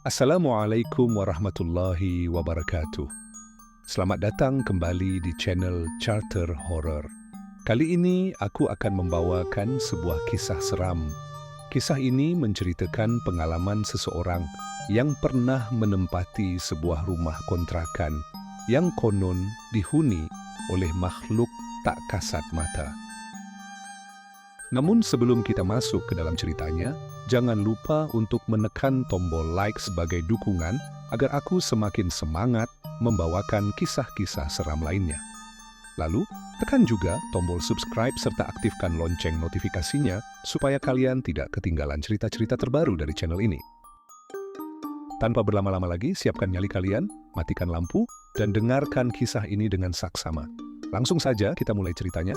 Assalamualaikum warahmatullahi wabarakatuh. Selamat datang kembali di channel Charter Horror. Kali ini aku akan membawakan sebuah kisah seram. Kisah ini menceritakan pengalaman seseorang yang pernah menempati sebuah rumah kontrakan yang konon dihuni oleh makhluk tak kasat mata. Namun sebelum kita masuk ke dalam ceritanya, jangan lupa untuk menekan tombol like sebagai dukungan agar aku semakin semangat membawakan kisah-kisah seram lainnya. Lalu, tekan juga tombol subscribe serta aktifkan lonceng notifikasinya supaya kalian tidak ketinggalan cerita-cerita terbaru dari channel ini. Tanpa berlama-lama lagi, siapkan nyali kalian, matikan lampu, dan dengarkan kisah ini dengan saksama. Langsung saja kita mulai ceritanya.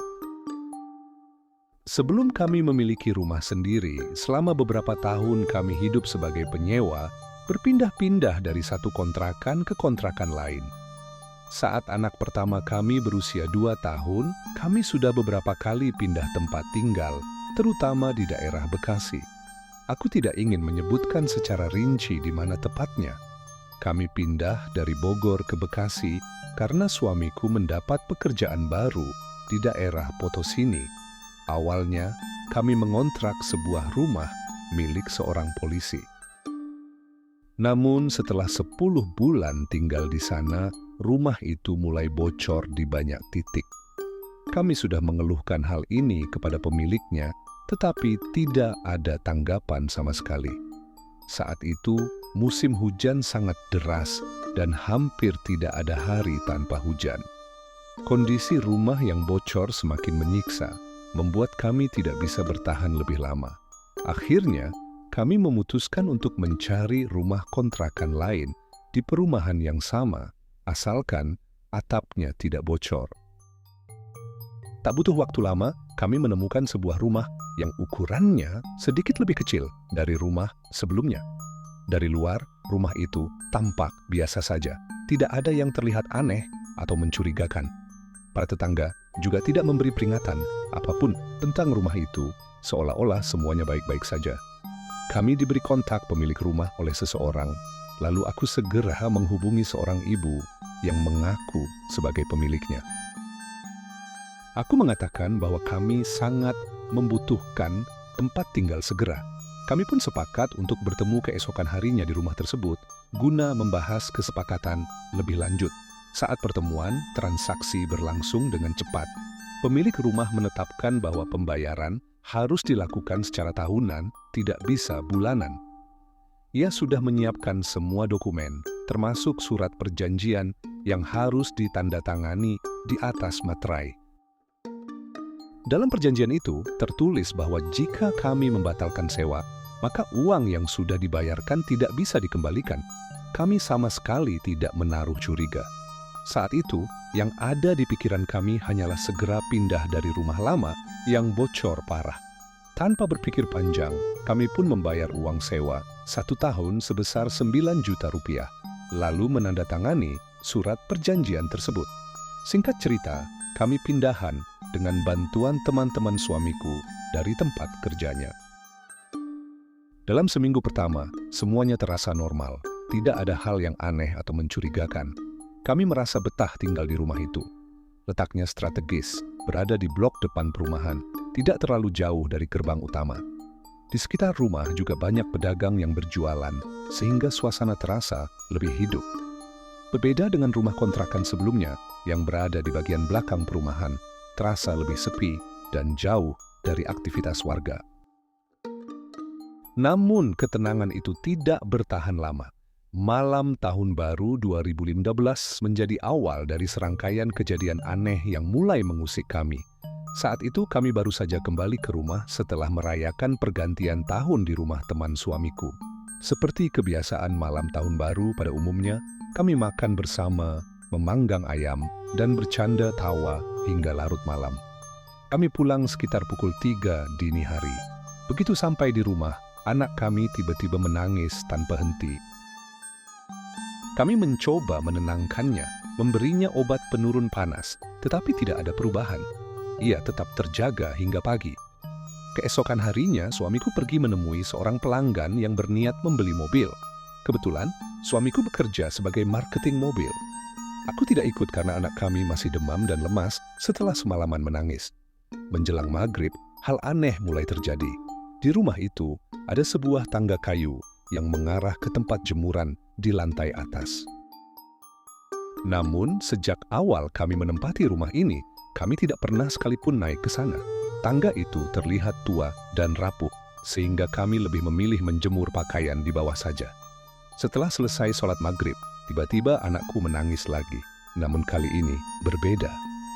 Sebelum kami memiliki rumah sendiri, selama beberapa tahun kami hidup sebagai penyewa, berpindah-pindah dari satu kontrakan ke kontrakan lain. Saat anak pertama kami berusia 2 tahun, kami sudah beberapa kali pindah tempat tinggal, terutama di daerah Bekasi. Aku tidak ingin menyebutkan secara rinci di mana tepatnya. Kami pindah dari Bogor ke Bekasi karena suamiku mendapat pekerjaan baru di daerah Potosini. Awalnya, kami mengontrak sebuah rumah milik seorang polisi. Namun setelah 10 bulan tinggal di sana, rumah itu mulai bocor di banyak titik. Kami sudah mengeluhkan hal ini kepada pemiliknya, tetapi tidak ada tanggapan sama sekali. Saat itu, musim hujan sangat deras dan hampir tidak ada hari tanpa hujan. Kondisi rumah yang bocor semakin menyiksa, membuat kami tidak bisa bertahan lebih lama. Akhirnya, kami memutuskan untuk mencari rumah kontrakan lain di perumahan yang sama, asalkan atapnya tidak bocor. Tak butuh waktu lama, kami menemukan sebuah rumah yang ukurannya sedikit lebih kecil dari rumah sebelumnya. Dari luar, rumah itu tampak biasa saja. Tidak ada yang terlihat aneh atau mencurigakan. Para tetangga juga tidak memberi peringatan apapun tentang rumah itu, seolah-olah semuanya baik-baik saja. Kami diberi kontak pemilik rumah oleh seseorang, lalu aku segera menghubungi seorang ibu yang mengaku sebagai pemiliknya. Aku mengatakan bahwa kami sangat membutuhkan tempat tinggal segera. Kami pun sepakat untuk bertemu keesokan harinya di rumah tersebut, guna membahas kesepakatan lebih lanjut. Saat pertemuan, transaksi berlangsung dengan cepat. Pemilik rumah menetapkan bahwa pembayaran harus dilakukan secara tahunan, tidak bisa bulanan. Ia sudah menyiapkan semua dokumen, termasuk surat perjanjian yang harus ditandatangani di atas materai. Dalam perjanjian itu, tertulis bahwa jika kami membatalkan sewa, maka uang yang sudah dibayarkan tidak bisa dikembalikan. Kami sama sekali tidak menaruh curiga. Saat itu, yang ada di pikiran kami hanyalah segera pindah dari rumah lama yang bocor parah. Tanpa berpikir panjang, kami pun membayar uang sewa 1 tahun sebesar 9 juta rupiah, lalu menandatangani surat perjanjian tersebut. Singkat cerita, kami pindahan dengan bantuan teman-teman suamiku dari tempat kerjanya. Dalam seminggu pertama, semuanya terasa normal. Tidak ada hal yang aneh atau mencurigakan. Kami merasa betah tinggal di rumah itu. Letaknya strategis, berada di blok depan perumahan, tidak terlalu jauh dari gerbang utama. Di sekitar rumah juga banyak pedagang yang berjualan, sehingga suasana terasa lebih hidup. Berbeda dengan rumah kontrakan sebelumnya, yang berada di bagian belakang perumahan, terasa lebih sepi dan jauh dari aktivitas warga. Namun ketenangan itu tidak bertahan lama. Malam Tahun Baru 2015 menjadi awal dari serangkaian kejadian aneh yang mulai mengusik kami. Saat itu kami baru saja kembali ke rumah setelah merayakan pergantian tahun di rumah teman suamiku. Seperti kebiasaan malam Tahun Baru pada umumnya, kami makan bersama, memanggang ayam, dan bercanda tawa hingga larut malam. Kami pulang sekitar pukul 3 dini hari. Begitu sampai di rumah, anak kami tiba-tiba menangis tanpa henti. Kami mencoba menenangkannya, memberinya obat penurun panas, tetapi tidak ada perubahan. Ia tetap terjaga hingga pagi. Keesokan harinya, suamiku pergi menemui seorang pelanggan yang berniat membeli mobil. Kebetulan, suamiku bekerja sebagai marketing mobil. Aku tidak ikut karena anak kami masih demam dan lemas setelah semalaman menangis. Menjelang maghrib, hal aneh mulai terjadi. Di rumah itu, ada sebuah tangga kayu yang mengarah ke tempat jemuran di lantai atas. Namun, sejak awal kami menempati rumah ini, kami tidak pernah sekalipun naik ke sana. Tangga itu terlihat tua dan rapuh, sehingga kami lebih memilih menjemur pakaian di bawah saja. Setelah selesai sholat maghrib, tiba-tiba anakku menangis lagi. Namun kali ini berbeda.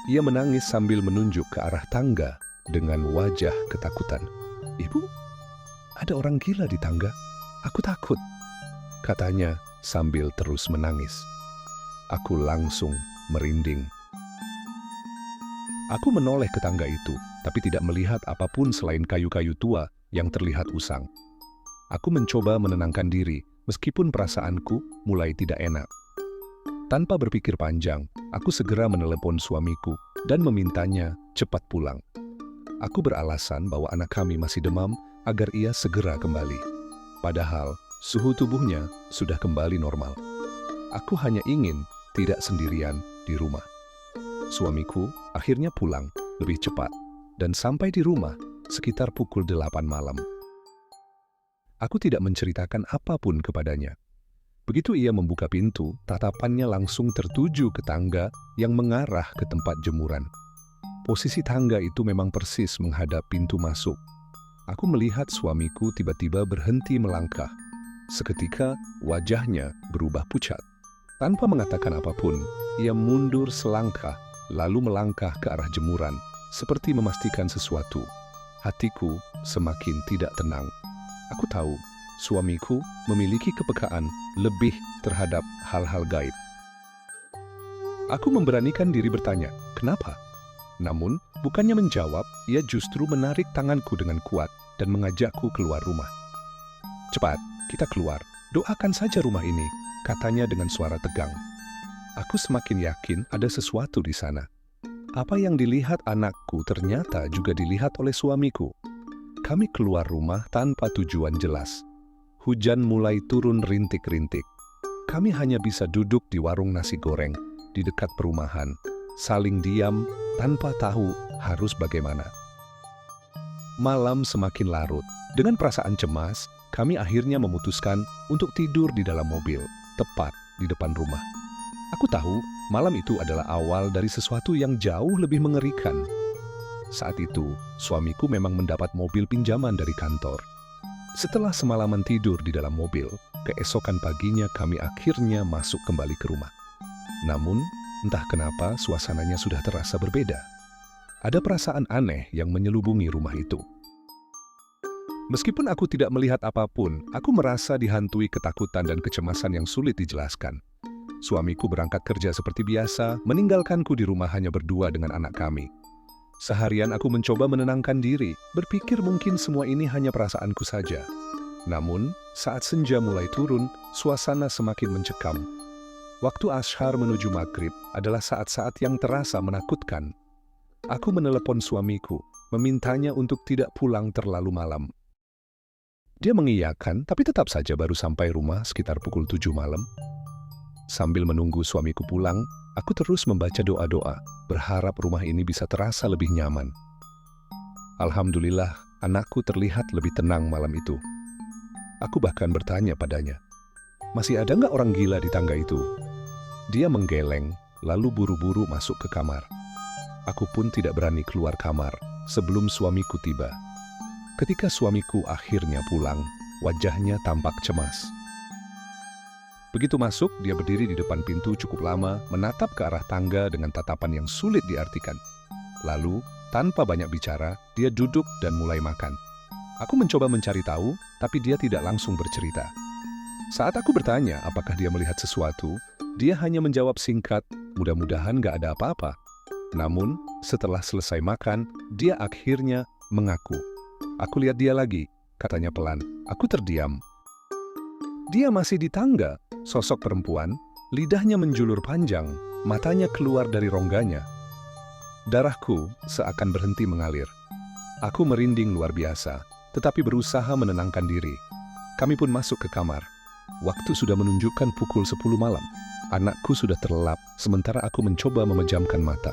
Ia menangis sambil menunjuk ke arah tangga dengan wajah ketakutan. "Ibu, ada orang gila di tangga. Aku takut," katanya sambil terus menangis. Aku langsung merinding. Aku menoleh ke tangga itu, tapi tidak melihat apapun selain kayu-kayu tua yang terlihat usang. Aku mencoba menenangkan diri, meskipun perasaanku mulai tidak enak. Tanpa berpikir panjang, aku segera menelepon suamiku dan memintanya cepat pulang. Aku beralasan bahwa anak kami masih demam agar ia segera kembali. Padahal, suhu tubuhnya sudah kembali normal. Aku hanya ingin tidak sendirian di rumah. Suamiku akhirnya pulang lebih cepat dan sampai di rumah sekitar pukul 8 malam. Aku tidak menceritakan apapun kepadanya. Begitu ia membuka pintu, tatapannya langsung tertuju ke tangga yang mengarah ke tempat jemuran. Posisi tangga itu memang persis menghadap pintu masuk. Aku melihat suamiku tiba-tiba berhenti melangkah. Seketika wajahnya berubah pucat. Tanpa mengatakan apapun, ia mundur selangkah, lalu melangkah ke arah jemuran, seperti memastikan sesuatu. Hatiku semakin tidak tenang. Aku tahu, suamiku memiliki kepekaan lebih terhadap hal-hal gaib. Aku memberanikan diri bertanya, "Kenapa?" Namun, bukannya menjawab, ia justru menarik tanganku dengan kuat dan mengajakku keluar rumah. "Cepat, kita keluar. Doakan saja rumah ini," katanya dengan suara tegang. Aku semakin yakin ada sesuatu di sana. Apa yang dilihat anakku ternyata juga dilihat oleh suamiku. Kami keluar rumah tanpa tujuan jelas. Hujan mulai turun rintik-rintik. Kami hanya bisa duduk di warung nasi goreng di dekat perumahan, saling diam tanpa tahu harus bagaimana. Malam semakin larut. Dengan perasaan cemas, kami akhirnya memutuskan untuk tidur di dalam mobil, tepat di depan rumah. Aku tahu malam itu adalah awal dari sesuatu yang jauh lebih mengerikan. Saat itu, suamiku memang mendapat mobil pinjaman dari kantor. Setelah semalaman tidur di dalam mobil, keesokan paginya kami akhirnya masuk kembali ke rumah. Namun, entah kenapa suasananya sudah terasa berbeda. Ada perasaan aneh yang menyelubungi rumah itu. Meskipun aku tidak melihat apapun, aku merasa dihantui ketakutan dan kecemasan yang sulit dijelaskan. Suamiku berangkat kerja seperti biasa, meninggalkanku di rumah hanya berdua dengan anak kami. Seharian aku mencoba menenangkan diri, berpikir mungkin semua ini hanya perasaanku saja. Namun, saat senja mulai turun, suasana semakin mencekam. Waktu ashar menuju maghrib adalah saat-saat yang terasa menakutkan. Aku menelepon suamiku, memintanya untuk tidak pulang terlalu malam. Dia mengiyakan, tapi tetap saja baru sampai rumah sekitar pukul 7 malam. Sambil menunggu suamiku pulang, aku terus membaca doa-doa, berharap rumah ini bisa terasa lebih nyaman. Alhamdulillah, anakku terlihat lebih tenang malam itu. Aku bahkan bertanya padanya, "Masih ada nggak orang gila di tangga itu?" Dia menggeleng, lalu buru-buru masuk ke kamar. Aku pun tidak berani keluar kamar sebelum suamiku tiba. Ketika suamiku akhirnya pulang, wajahnya tampak cemas. Begitu masuk, dia berdiri di depan pintu cukup lama, menatap ke arah tangga dengan tatapan yang sulit diartikan. Lalu, tanpa banyak bicara, dia duduk dan mulai makan. Aku mencoba mencari tahu, tapi dia tidak langsung bercerita. Saat aku bertanya apakah dia melihat sesuatu, dia hanya menjawab singkat, "Mudah-mudahan gak ada apa-apa." Namun, setelah selesai makan, dia akhirnya mengaku. "Aku lihat dia lagi," katanya pelan. Aku terdiam. Dia masih di tangga, sosok perempuan, lidahnya menjulur panjang, matanya keluar dari rongganya. Darahku seakan berhenti mengalir. Aku merinding luar biasa, tetapi berusaha menenangkan diri. Kami pun masuk ke kamar. Waktu sudah menunjukkan pukul 10 malam. Anakku sudah terlelap, sementara aku mencoba memejamkan mata.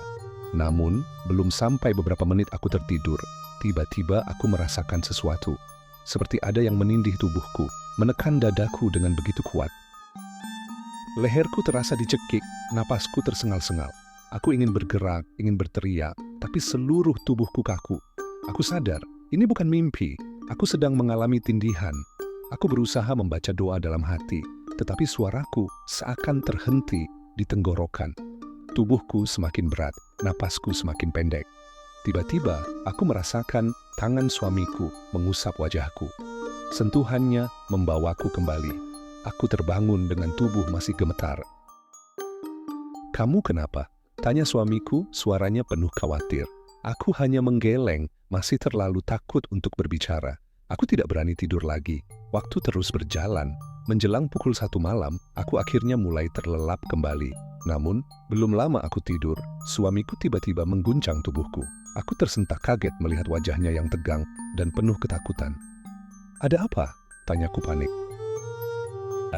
Namun, belum sampai beberapa menit aku tertidur. Tiba-tiba aku merasakan sesuatu. Seperti ada yang menindih tubuhku, menekan dadaku dengan begitu kuat. Leherku terasa dicekik, napasku tersengal-sengal. Aku ingin bergerak, ingin berteriak, tapi seluruh tubuhku kaku. Aku sadar, ini bukan mimpi. Aku sedang mengalami tindihan. Aku berusaha membaca doa dalam hati, tetapi suaraku seakan terhenti di tenggorokan. Tubuhku semakin berat, napasku semakin pendek. Tiba-tiba, aku merasakan tangan suamiku mengusap wajahku. Sentuhannya membawaku kembali. Aku terbangun dengan tubuh masih gemetar. "Kamu kenapa?" tanya suamiku, suaranya penuh khawatir. Aku hanya menggeleng, masih terlalu takut untuk berbicara. Aku tidak berani tidur lagi. Waktu terus berjalan. Menjelang pukul 1 malam, aku akhirnya mulai terlelap kembali. Namun, belum lama aku tidur, suamiku tiba-tiba mengguncang tubuhku. Aku tersentak kaget melihat wajahnya yang tegang dan penuh ketakutan. "Ada apa?" tanyaku panik.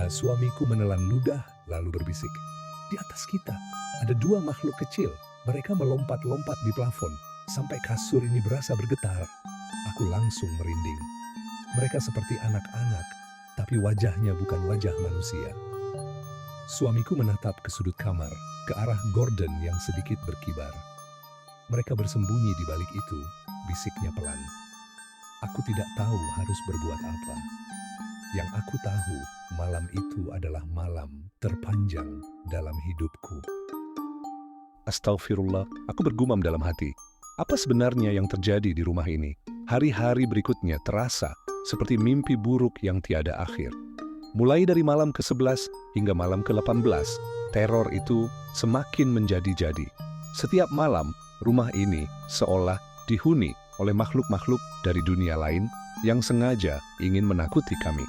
Suamiku menelan ludah lalu berbisik. "Di atas kita ada 2 makhluk kecil. Mereka melompat-lompat di plafon sampai kasur ini berasa bergetar." Aku langsung merinding. Mereka seperti anak-anak, tapi wajahnya bukan wajah manusia. Suamiku menatap ke sudut kamar, ke arah Gordon yang sedikit berkibar. "Mereka bersembunyi di balik itu," bisiknya pelan. Aku tidak tahu harus berbuat apa. Yang aku tahu, malam itu adalah malam terpanjang dalam hidupku. Astagfirullah, aku bergumam dalam hati. Apa sebenarnya yang terjadi di rumah ini? Hari-hari berikutnya terasa seperti mimpi buruk yang tiada akhir. Mulai dari malam ke-11 hingga malam ke-18, teror itu semakin menjadi-jadi. Setiap malam, rumah ini seolah dihuni oleh makhluk-makhluk dari dunia lain yang sengaja ingin menakuti kami.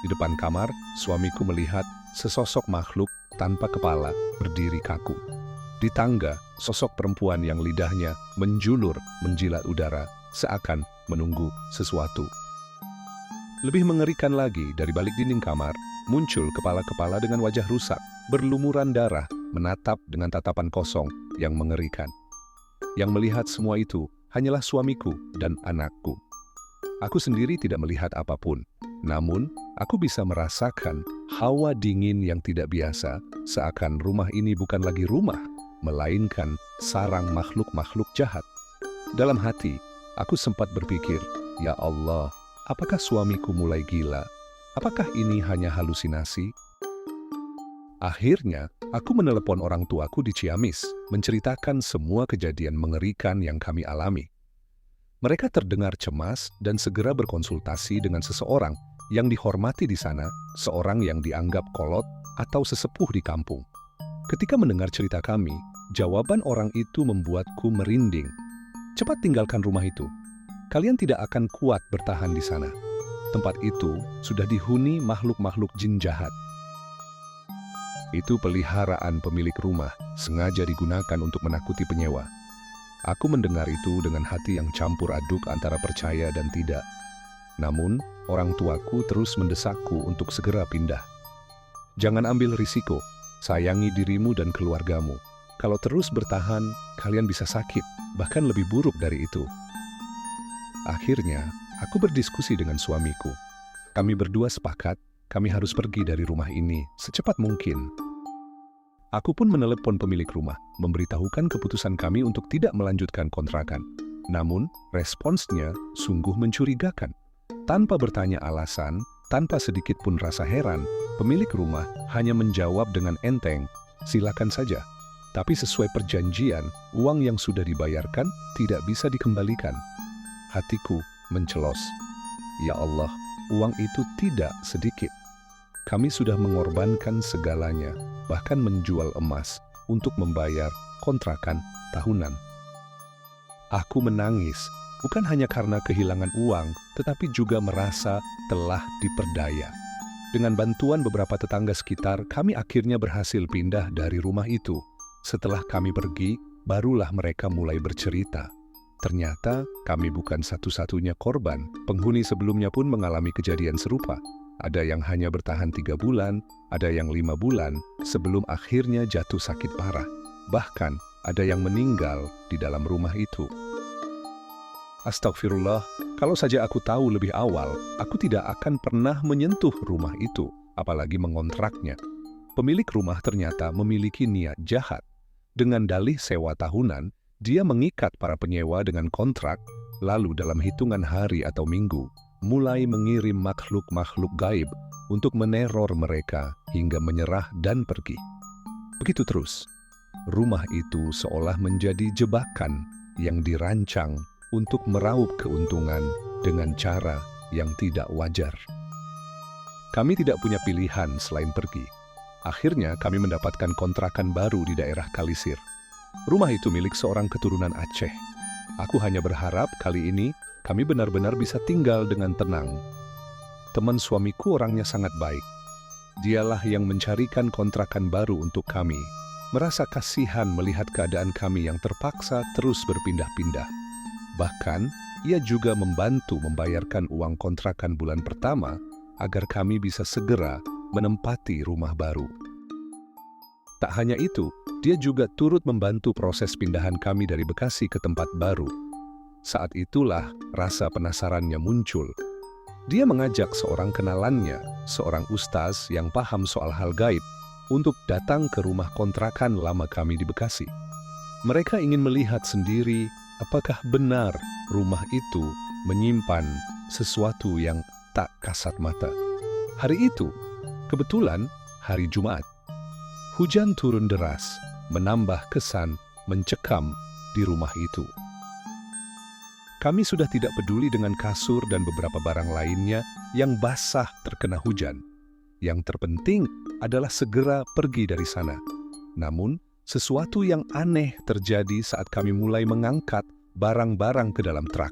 Di depan kamar, suamiku melihat sesosok makhluk tanpa kepala berdiri kaku. Di tangga, sosok perempuan yang lidahnya menjulur menjilat udara, seakan menunggu sesuatu. Lebih mengerikan lagi, dari balik dinding kamar, muncul kepala-kepala dengan wajah rusak, berlumuran darah, menatap dengan tatapan kosong yang mengerikan. Yang melihat semua itu hanyalah suamiku dan anakku. Aku sendiri tidak melihat apapun, namun aku bisa merasakan hawa dingin yang tidak biasa, seakan rumah ini bukan lagi rumah, melainkan sarang makhluk-makhluk jahat. Dalam hati, aku sempat berpikir, "Ya Allah, apakah suamiku mulai gila? Apakah ini hanya halusinasi?" Akhirnya, aku menelepon orang tuaku di Ciamis, menceritakan semua kejadian mengerikan yang kami alami. Mereka terdengar cemas dan segera berkonsultasi dengan seseorang yang dihormati di sana, seorang yang dianggap kolot atau sesepuh di kampung. Ketika mendengar cerita kami, jawaban orang itu membuatku merinding. "Cepat tinggalkan rumah itu. Kalian tidak akan kuat bertahan di sana. Tempat itu sudah dihuni makhluk-makhluk jin jahat. Itu peliharaan pemilik rumah, sengaja digunakan untuk menakuti penyewa." Aku mendengar itu dengan hati yang campur aduk antara percaya dan tidak. Namun, orang tuaku terus mendesakku untuk segera pindah. "Jangan ambil risiko, sayangi dirimu dan keluargamu. Kalau terus bertahan, kalian bisa sakit, bahkan lebih buruk dari itu." Akhirnya, aku berdiskusi dengan suamiku. Kami berdua sepakat, kami harus pergi dari rumah ini secepat mungkin. Aku pun menelepon pemilik rumah, memberitahukan keputusan kami untuk tidak melanjutkan kontrakan. Namun, responsnya sungguh mencurigakan. Tanpa bertanya alasan, tanpa sedikit pun rasa heran, pemilik rumah hanya menjawab dengan enteng, "Silakan saja." Tapi sesuai perjanjian, uang yang sudah dibayarkan tidak bisa dikembalikan. Hatiku mencelos. Ya Allah, uang itu tidak sedikit. Kami sudah mengorbankan segalanya, bahkan menjual emas untuk membayar kontrakan tahunan. Aku menangis, bukan hanya karena kehilangan uang, tetapi juga merasa telah diperdaya. Dengan bantuan beberapa tetangga sekitar, kami akhirnya berhasil pindah dari rumah itu. Setelah kami pergi, barulah mereka mulai bercerita. Ternyata kami bukan satu-satunya korban. Penghuni sebelumnya pun mengalami kejadian serupa. Ada yang hanya bertahan 3 bulan, ada yang 5 bulan sebelum akhirnya jatuh sakit parah. Bahkan ada yang meninggal di dalam rumah itu. Astagfirullah, kalau saja aku tahu lebih awal, aku tidak akan pernah menyentuh rumah itu, apalagi mengontraknya. Pemilik rumah ternyata memiliki niat jahat. Dengan dalih sewa tahunan, dia mengikat para penyewa dengan kontrak, lalu dalam hitungan hari atau minggu, mulai mengirim makhluk-makhluk gaib untuk meneror mereka hingga menyerah dan pergi. Begitu terus, rumah itu seolah menjadi jebakan yang dirancang untuk meraup keuntungan dengan cara yang tidak wajar. Kami tidak punya pilihan selain pergi. Akhirnya kami mendapatkan kontrakan baru di daerah Kalisir. Rumah itu milik seorang keturunan Aceh. Aku hanya berharap kali ini kami benar-benar bisa tinggal dengan tenang. Teman suamiku orangnya sangat baik. Dialah yang mencarikan kontrakan baru untuk kami. Merasa kasihan melihat keadaan kami yang terpaksa terus berpindah-pindah. Bahkan, ia juga membantu membayarkan uang kontrakan bulan pertama agar kami bisa segera menempati rumah baru. Tak hanya itu, dia juga turut membantu proses pindahan kami dari Bekasi ke tempat baru. Saat itulah rasa penasarannya muncul. Dia mengajak seorang kenalannya, seorang ustaz yang paham soal hal gaib, untuk datang ke rumah kontrakan lama kami di Bekasi. Mereka ingin melihat sendiri apakah benar rumah itu menyimpan sesuatu yang tak kasat mata. Hari itu, kebetulan hari Jumat. Hujan turun deras, menambah kesan mencekam di rumah itu. Kami sudah tidak peduli dengan kasur dan beberapa barang lainnya yang basah terkena hujan. Yang terpenting adalah segera pergi dari sana. Namun, sesuatu yang aneh terjadi saat kami mulai mengangkat barang-barang ke dalam truk.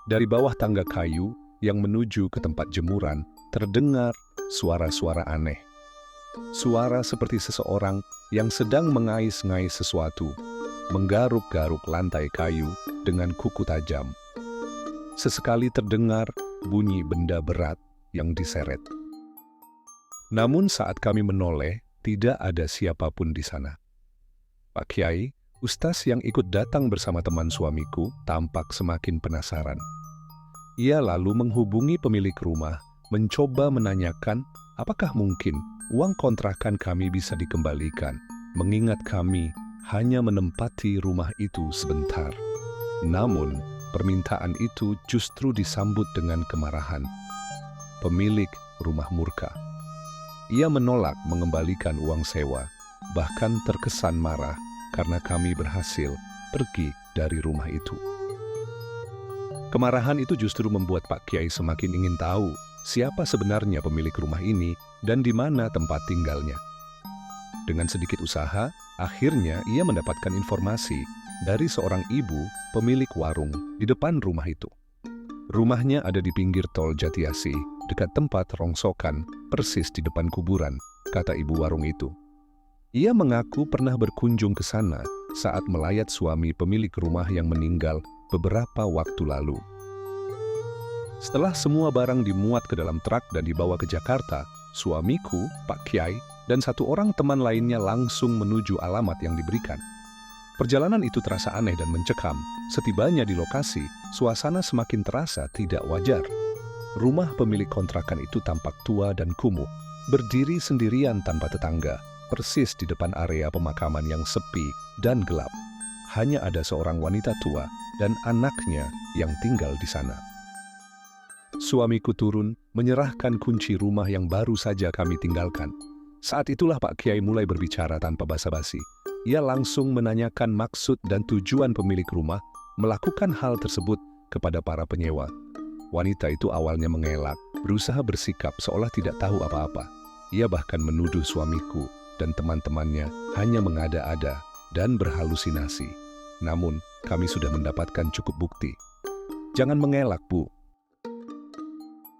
Dari bawah tangga kayu yang menuju ke tempat jemuran, terdengar suara-suara aneh. Suara seperti seseorang yang sedang mengais-ngais sesuatu, menggaruk-garuk lantai kayu dengan kuku tajam. Sesekali terdengar bunyi benda berat yang diseret. Namun saat kami menoleh, tidak ada siapapun di sana. Pak Kiai, ustaz yang ikut datang bersama teman suamiku, tampak semakin penasaran. Ia lalu menghubungi pemilik rumah, mencoba menanyakan apakah mungkin uang kontrakan kami bisa dikembalikan, mengingat kami hanya menempati rumah itu sebentar. Namun, permintaan itu justru disambut dengan kemarahan. Pemilik rumah murka. Ia menolak mengembalikan uang sewa, bahkan terkesan marah karena kami berhasil pergi dari rumah itu. Kemarahan itu justru membuat Pak Kiai semakin ingin tahu siapa sebenarnya pemilik rumah ini dan di mana tempat tinggalnya. Dengan sedikit usaha, akhirnya ia mendapatkan informasi dari seorang ibu pemilik warung di depan rumah itu. Rumahnya ada di pinggir tol Jatiasi, dekat tempat rongsokan, persis di depan kuburan, kata ibu warung itu. Ia mengaku pernah berkunjung ke sana saat melayat suami pemilik rumah yang meninggal beberapa waktu lalu. Setelah semua barang dimuat ke dalam truk dan dibawa ke Jakarta, suamiku, Pak Kiai, dan satu orang teman lainnya langsung menuju alamat yang diberikan. Perjalanan itu terasa aneh dan mencekam. Setibanya di lokasi, suasana semakin terasa tidak wajar. Rumah pemilik kontrakan itu tampak tua dan kumuh, berdiri sendirian tanpa tetangga, persis di depan area pemakaman yang sepi dan gelap. Hanya ada seorang wanita tua dan anaknya yang tinggal di sana. Suamiku turun, menyerahkan kunci rumah yang baru saja kami tinggalkan. Saat itulah Pak Kiai mulai berbicara tanpa basa-basi. Ia langsung menanyakan maksud dan tujuan pemilik rumah melakukan hal tersebut kepada para penyewa. Wanita itu awalnya mengelak, berusaha bersikap seolah tidak tahu apa-apa. Ia bahkan menuduh suamiku dan teman-temannya hanya mengada-ada dan berhalusinasi. Namun, kami sudah mendapatkan cukup bukti. Jangan mengelak, Bu.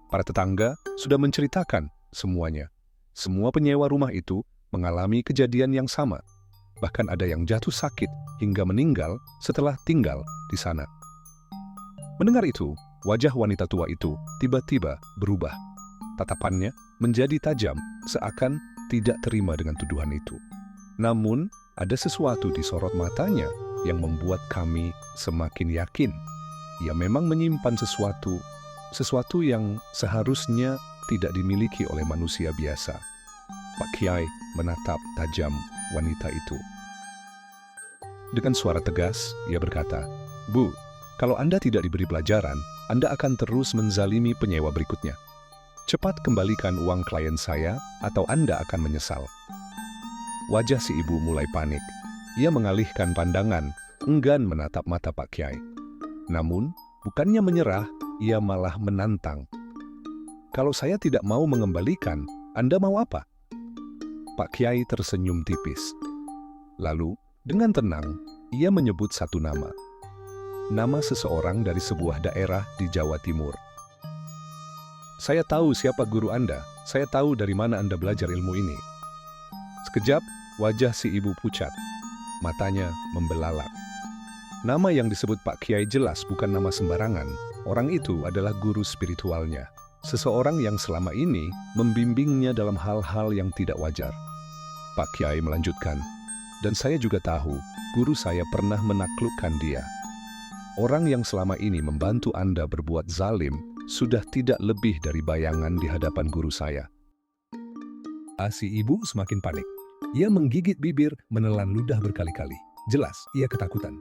Para tetangga sudah menceritakan semuanya. Semua penyewa rumah itu mengalami kejadian yang sama. Bahkan ada yang jatuh sakit hingga meninggal setelah tinggal di sana. Mendengar itu, wajah wanita tua itu tiba-tiba berubah. Tatapannya menjadi tajam, seakan tidak terima dengan tuduhan itu. Namun, ada sesuatu di sorot matanya yang membuat kami semakin yakin. Ia memang menyimpan sesuatu yang seharusnya tidak dimiliki oleh manusia biasa. Pak Kiai menatap tajam wanita itu. Dengan suara tegas, ia berkata, "Bu, kalau Anda tidak diberi pelajaran, Anda akan terus menzalimi penyewa berikutnya. Cepat kembalikan uang klien saya atau Anda akan menyesal." Wajah si ibu mulai panik. Ia mengalihkan pandangan, enggan menatap mata Pak Kiai. Namun, bukannya menyerah, ia malah menantang. "Kalau saya tidak mau mengembalikan, Anda mau apa?" Pak Kiai tersenyum tipis. Lalu, dengan tenang, ia menyebut satu nama. Nama seseorang dari sebuah daerah di Jawa Timur. "Saya tahu siapa guru Anda. Saya tahu dari mana Anda belajar ilmu ini." Sekejap, wajah si ibu pucat. Matanya membelalak. Nama yang disebut Pak Kiai jelas bukan nama sembarangan. Orang itu adalah guru spiritualnya. Seseorang yang selama ini membimbingnya dalam hal-hal yang tidak wajar. Pak Kiai melanjutkan, "Dan saya juga tahu, guru saya pernah menaklukkan dia. Orang yang selama ini membantu Anda berbuat zalim sudah tidak lebih dari bayangan di hadapan guru saya." Si ibu semakin panik. Ia menggigit bibir, menelan ludah berkali-kali. Jelas, ia ketakutan.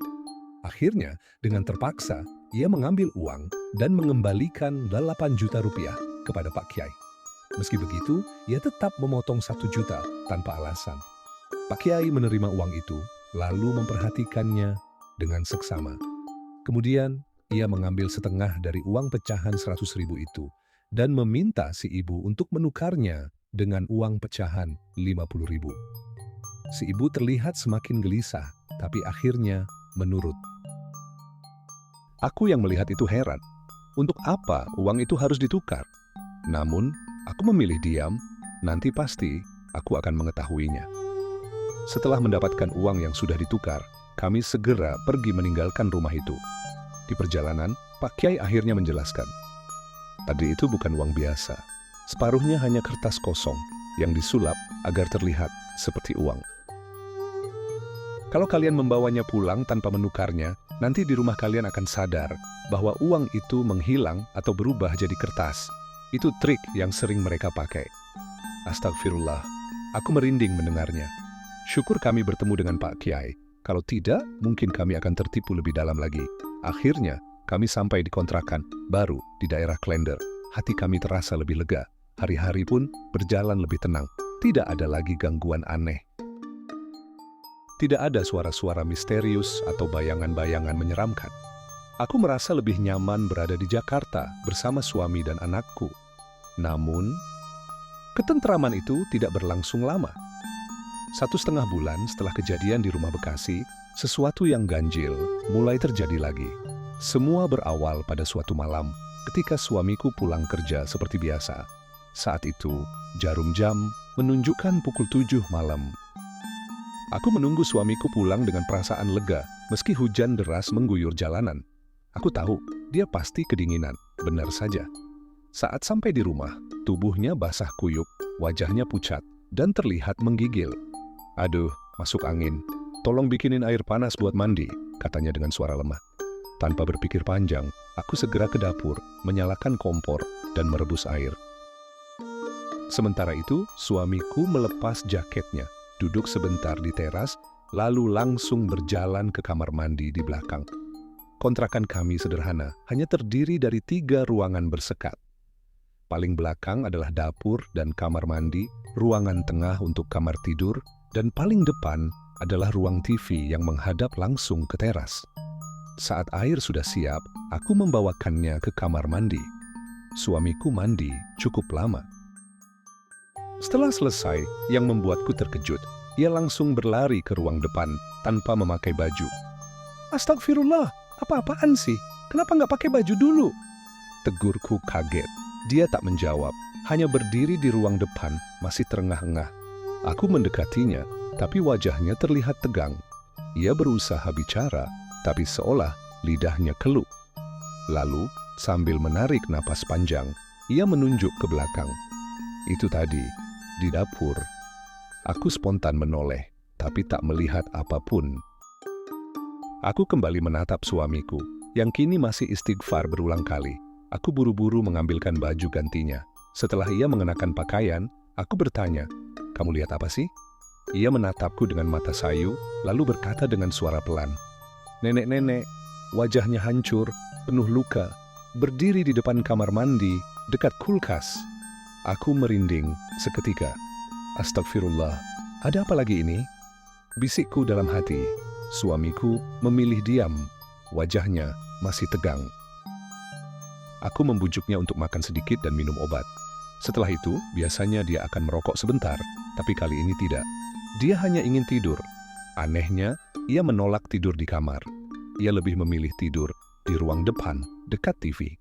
Akhirnya, dengan terpaksa, ia mengambil uang dan mengembalikan 8 juta rupiah kepada Pak Kiai. Meski begitu, ia tetap memotong 1 juta tanpa alasan. Pak Kiai menerima uang itu, lalu memperhatikannya dengan seksama. Kemudian, ia mengambil setengah dari uang pecahan 100.000 itu dan meminta si ibu untuk menukarnya dengan uang pecahan 50.000. Si ibu terlihat semakin gelisah, tapi akhirnya menurut. Aku yang melihat itu heran. Untuk apa uang itu harus ditukar? Namun, aku memilih diam, nanti pasti aku akan mengetahuinya. Setelah mendapatkan uang yang sudah ditukar, kami segera pergi meninggalkan rumah itu. Di perjalanan, Pak Kiai akhirnya menjelaskan, "Tadi itu bukan uang biasa. Separuhnya hanya kertas kosong yang disulap agar terlihat seperti uang. Kalau kalian membawanya pulang tanpa menukarnya, nanti di rumah kalian akan sadar bahwa uang itu menghilang atau berubah jadi kertas. Itu trik yang sering mereka pakai." Astagfirullah, aku merinding mendengarnya. Syukur kami bertemu dengan Pak Kiai. Kalau tidak, mungkin kami akan tertipu lebih dalam lagi. Akhirnya, kami sampai di kontrakan baru di daerah Klender. Hati kami terasa lebih lega. Hari-hari pun berjalan lebih tenang. Tidak ada lagi gangguan aneh. Tidak ada suara-suara misterius atau bayangan-bayangan menyeramkan. Aku merasa lebih nyaman berada di Jakarta bersama suami dan anakku. Namun, ketentraman itu tidak berlangsung lama. 1,5 bulan setelah kejadian di rumah Bekasi, sesuatu yang ganjil mulai terjadi lagi. Semua berawal pada suatu malam ketika suamiku pulang kerja seperti biasa. Saat itu, jarum jam menunjukkan pukul 7 malam. Aku menunggu suamiku pulang dengan perasaan lega, meski hujan deras mengguyur jalanan. Aku tahu, dia pasti kedinginan, benar saja. Saat sampai di rumah, tubuhnya basah kuyup, wajahnya pucat, dan terlihat menggigil. "Aduh, masuk angin. Tolong bikinin air panas buat mandi," katanya dengan suara lemah. Tanpa berpikir panjang, aku segera ke dapur, menyalakan kompor, dan merebus air. Sementara itu, suamiku melepas jaketnya, duduk sebentar di teras, lalu langsung berjalan ke kamar mandi di belakang. Kontrakan kami sederhana, hanya terdiri dari 3 ruangan bersekat. Paling belakang adalah dapur dan kamar mandi, ruangan tengah untuk kamar tidur, dan paling depan adalah ruang TV yang menghadap langsung ke teras. Saat air sudah siap, aku membawakannya ke kamar mandi. Suamiku mandi cukup lama. Setelah selesai, yang membuatku terkejut, ia langsung berlari ke ruang depan tanpa memakai baju. "Astagfirullah, apa-apaan sih? Kenapa nggak pakai baju dulu?" Tegurku kaget. Dia tak menjawab, hanya berdiri di ruang depan, masih terengah-engah. Aku mendekatinya, tapi wajahnya terlihat tegang. Ia berusaha bicara, tapi seolah lidahnya keluh. Lalu, sambil menarik napas panjang, ia menunjuk ke belakang. Itu tadi, di dapur. Aku spontan menoleh, tapi tak melihat apapun. Aku kembali menatap suamiku, yang kini masih istighfar berulang kali. Aku buru-buru mengambilkan baju gantinya. Setelah ia mengenakan pakaian, aku bertanya, "Kamu lihat apa sih?" Ia menatapku dengan mata sayu, lalu berkata dengan suara pelan, "Nenek-nenek, wajahnya hancur, penuh luka, berdiri di depan kamar mandi, dekat kulkas." Aku merinding seketika. Astagfirullah, ada apa lagi ini? Bisikku dalam hati. Suamiku memilih diam, wajahnya masih tegang. Aku membujuknya untuk makan sedikit dan minum obat. Setelah itu, biasanya dia akan merokok sebentar, tapi kali ini tidak. Dia hanya ingin tidur. Anehnya, ia menolak tidur di kamar. Ia lebih memilih tidur di ruang depan, dekat TV.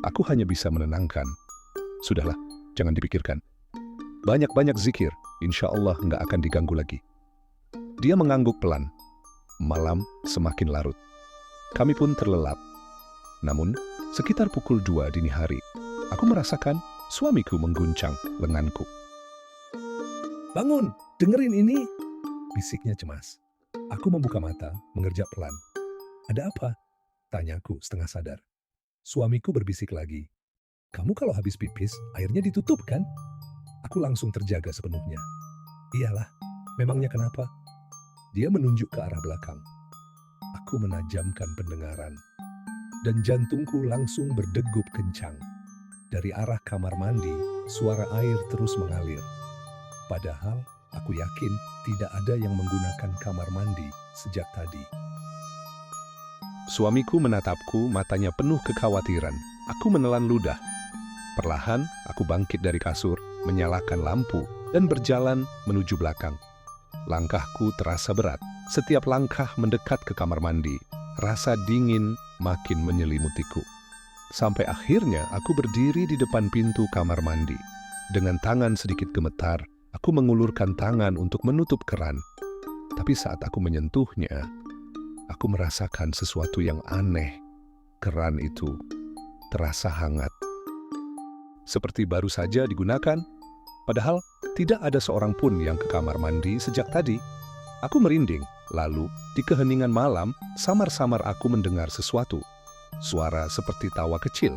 Aku hanya bisa menenangkan. Sudahlah, jangan dipikirkan. Banyak-banyak zikir, insya Allah nggak akan diganggu lagi. Dia mengangguk pelan. Malam semakin larut. Kami pun terlelap. Namun, sekitar pukul 2 dini hari, aku merasakan suamiku mengguncang lenganku. "Bangun, dengerin ini!" bisiknya cemas. Aku membuka mata, mengerjak pelan. "Ada apa?" tanyaku setengah sadar. Suamiku berbisik lagi. "Kamu kalau habis pipis, airnya ditutup kan?" Aku langsung terjaga sepenuhnya. "Iyalah, memangnya kenapa?" Dia menunjuk ke arah belakang. Aku menajamkan pendengaran, dan jantungku langsung berdegup kencang. Dari arah kamar mandi, suara air terus mengalir. Padahal, aku yakin tidak ada yang menggunakan kamar mandi sejak tadi. Suamiku menatapku, matanya penuh kekhawatiran. Aku menelan ludah. Perlahan, aku bangkit dari kasur, menyalakan lampu, dan berjalan menuju belakang. Langkahku terasa berat. Setiap langkah mendekat ke kamar mandi. Rasa dingin makin menyelimutiku. Sampai akhirnya aku berdiri di depan pintu kamar mandi. Dengan tangan sedikit gemetar, aku mengulurkan tangan untuk menutup keran. Tapi saat aku menyentuhnya, aku merasakan sesuatu yang aneh. Keran itu terasa hangat. Seperti baru saja digunakan, padahal tidak ada seorang pun yang ke kamar mandi sejak tadi. Aku merinding, lalu di keheningan malam, samar-samar aku mendengar sesuatu. Suara seperti tawa kecil,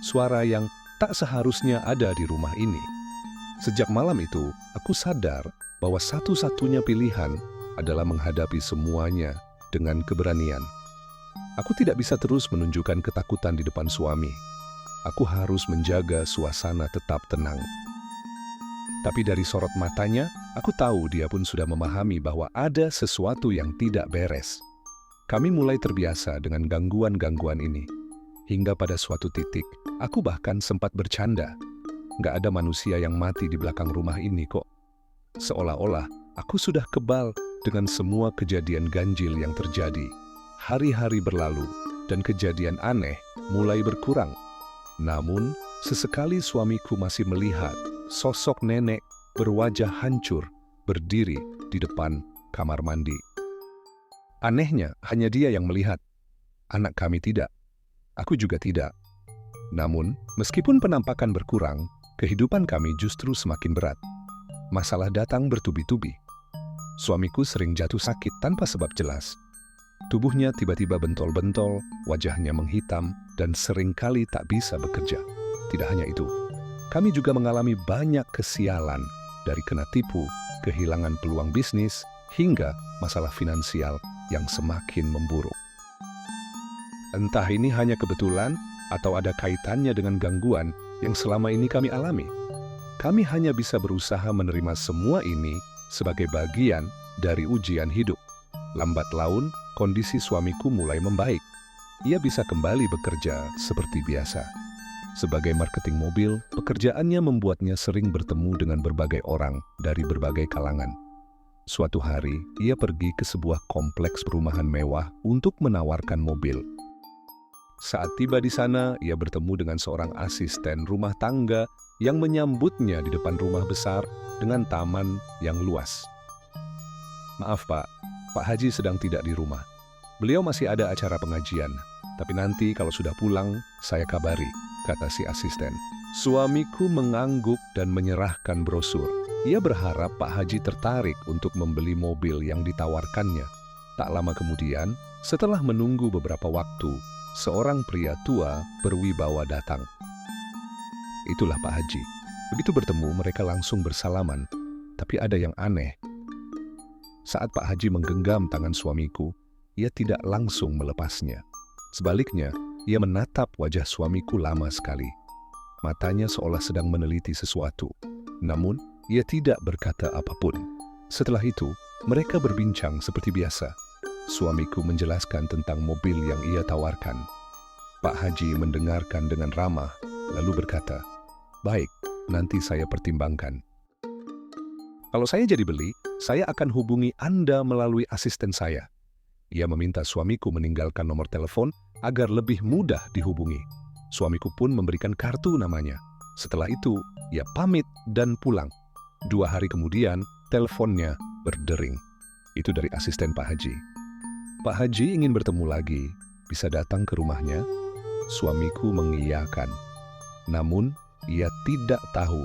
suara yang tak seharusnya ada di rumah ini. Sejak malam itu, aku sadar bahwa satu-satunya pilihan adalah menghadapi semuanya dengan keberanian. Aku tidak bisa terus menunjukkan ketakutan di depan suami. Aku harus menjaga suasana tetap tenang. Tapi dari sorot matanya, aku tahu dia pun sudah memahami bahwa ada sesuatu yang tidak beres. Kami mulai terbiasa dengan gangguan-gangguan ini. Hingga pada suatu titik, aku bahkan sempat bercanda. Nggak ada manusia yang mati di belakang rumah ini kok. Seolah-olah aku sudah kebal dengan semua kejadian ganjil yang terjadi. Hari-hari berlalu dan kejadian aneh mulai berkurang. Namun, sesekali suamiku masih melihat sosok nenek berwajah hancur berdiri di depan kamar mandi. Anehnya, hanya dia yang melihat. Anak kami tidak. Aku juga tidak. Namun, meskipun penampakan berkurang, kehidupan kami justru semakin berat. Masalah datang bertubi-tubi. Suamiku sering jatuh sakit tanpa sebab jelas. Tubuhnya tiba-tiba bentol-bentol, wajahnya menghitam, dan seringkali tak bisa bekerja. Tidak hanya itu, kami juga mengalami banyak kesialan, dari kena tipu, kehilangan peluang bisnis, hingga masalah finansial yang semakin memburuk. Entah ini hanya kebetulan atau ada kaitannya dengan gangguan yang selama ini kami alami. Kami hanya bisa berusaha menerima semua ini sebagai bagian dari ujian hidup. Lambat laun, kondisi suamiku mulai membaik. Ia bisa kembali bekerja seperti biasa. Sebagai marketing mobil, pekerjaannya membuatnya sering bertemu dengan berbagai orang dari berbagai kalangan. Suatu hari, ia pergi ke sebuah kompleks perumahan mewah untuk menawarkan mobil. Saat tiba di sana, ia bertemu dengan seorang asisten rumah tangga yang menyambutnya di depan rumah besar dengan taman yang luas. "Maaf Pak, Pak Haji sedang tidak di rumah. Beliau masih ada acara pengajian, tapi nanti kalau sudah pulang, saya kabari," kata si asisten. Suamiku mengangguk dan menyerahkan brosur. Ia berharap Pak Haji tertarik untuk membeli mobil yang ditawarkannya. Tak lama kemudian, setelah menunggu beberapa waktu, seorang pria tua berwibawa datang. Itulah Pak Haji. Begitu bertemu, mereka langsung bersalaman. Tapi ada yang aneh. Saat Pak Haji menggenggam tangan suamiku, ia tidak langsung melepasnya. Sebaliknya, ia menatap wajah suamiku lama sekali. Matanya seolah sedang meneliti sesuatu. Namun, ia tidak berkata apapun. Setelah itu, mereka berbincang seperti biasa. Suamiku menjelaskan tentang mobil yang ia tawarkan. Pak Haji mendengarkan dengan ramah, lalu berkata, "Baik, nanti saya pertimbangkan. Kalau saya jadi beli, saya akan hubungi Anda melalui asisten saya." Ia meminta suamiku meninggalkan nomor telepon agar lebih mudah dihubungi. Suamiku pun memberikan kartu namanya. Setelah itu, ia pamit dan pulang. 2 hari kemudian, teleponnya berdering. Itu dari asisten Pak Haji. Pak Haji ingin bertemu lagi, bisa datang ke rumahnya. Suamiku mengiyakan. Namun, ia tidak tahu